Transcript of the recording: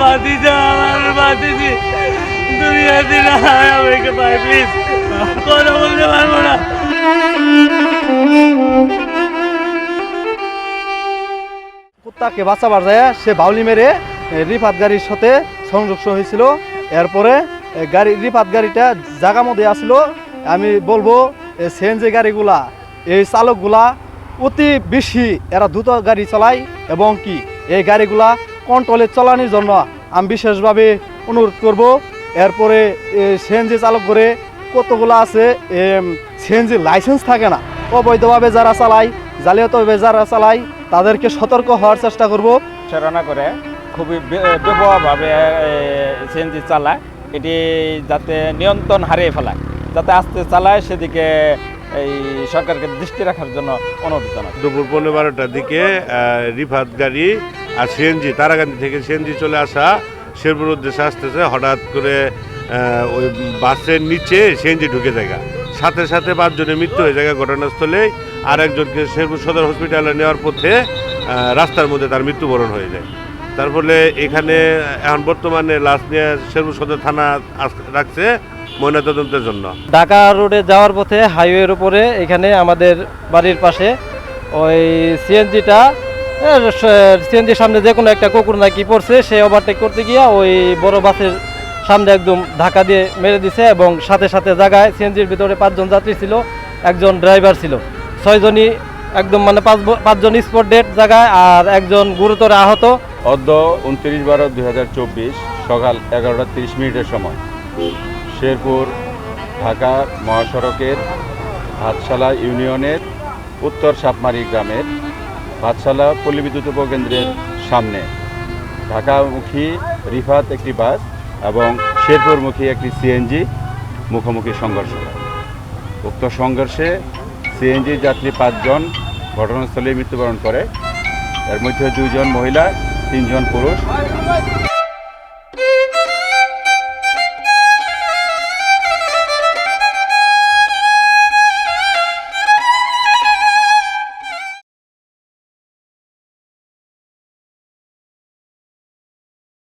ভাতিজা আমার ভাতিজি দুনিয়াতে না আমাকে ভাই প্লিজ কথা বলতে পারবো না। কুত্তাকে বাঁচাবার যায় সে বাউলি মেরে রিফাত গাড়ির সাথে সংযুক্ত হয়েছিল। এরপরে রিফাত গাড়িটা জায়গা মধ্যে আসলো। আমি বলবো সিএনজি গাড়িগুলা এই চালকগুলা অতি বেশি এরা দ্রুত গাড়ি চালায় এবং কি এই গাড়িগুলা কন্ট্রোলে চালানোর জন্য আমি বিশেষভাবে অনুরোধ করব। এরপরে সিএনজি চালক করে কতগুলো আছে সিএনজি লাইসেন্স থাকে না, অবৈধভাবে যারা চালায়, জালিয়াতিভাবে যারা চালায় তাদেরকে সতর্ক হওয়ার চেষ্টা করব। চালনা করে খুবই ব্যবহারভাবে সিএনজি চালায়, এটি যাতে নিয়ন্ত্রণ হারিয়ে ফেলায়, যাতে আস্তে চালায় সেদিকে এই সরকারকে দৃষ্টি রাখার জন্য অনুরোধ জানাই। দুপুর 11:15টার দিকে রিফাত গাড়ি আর সিএনজি তারাকান্দি থেকে সিএনজি চলে আসা শেরপুর উদ্দেশ্যে আসতেছে। হঠাৎ করে ওই বাসের নিচে সিএনজি ঢুকে যায়, সাথে সাথে 5 জনের মৃত্যু হয়ে যায় ঘটনাস্থলে। আর একজনকে শেরপুর সদর হসপিটালে নেওয়ার পথে রাস্তার মধ্যে তার মৃত্যুবরণ হয়ে যায়। তার ফলে এখানে এখন বর্তমানে লাশ নিয়ে শেরপুর সদর থানা রাখছে ময়নাতদন্তের জন্য। ঢাকা রোডে যাওয়ার পথে হাইওয়ের উপরে এখানে আমাদের বাড়ির পাশে ওই সিএনজির সামনে যে কোনো একটা কুকুর নাকি পড়ছে, সে ওভারটেক করতে গিয়ে ওই বড় বাসের সামনে একদম ধাক্কা দিয়ে মেরে দিছে এবং সাথে সাথে জায়গায় সিএনজির ভিতরে 5 জন যাত্রী ছিল, একজন ড্রাইভার ছিল, 6 জনই একদম মানে 5 জন স্পট ডেড জায়গায় আর একজন গুরুতর আহত। অদ্য 29/12/2024 সকাল 11টা 30 মিনিটের সময় শেরপুর ঢাকা মহাসড়কের ভাতশালা ইউনিয়নের উত্তর সাপমারি গ্রামের ভাতশালা পল্লী বিদ্যুৎ উপকেন্দ্রের সামনে ঢাকামুখী রিফাত একটি বাস এবং শেরপুরমুখী একটি সিএনজি মুখোমুখি সংঘর্ষ হয়। উক্ত সংঘর্ষে সিএনজি যাত্রী 5 জন ঘটনাস্থলে মৃত্যুবরণ করে। এর মধ্যে 2 জন মহিলা, 3 জন পুরুষ।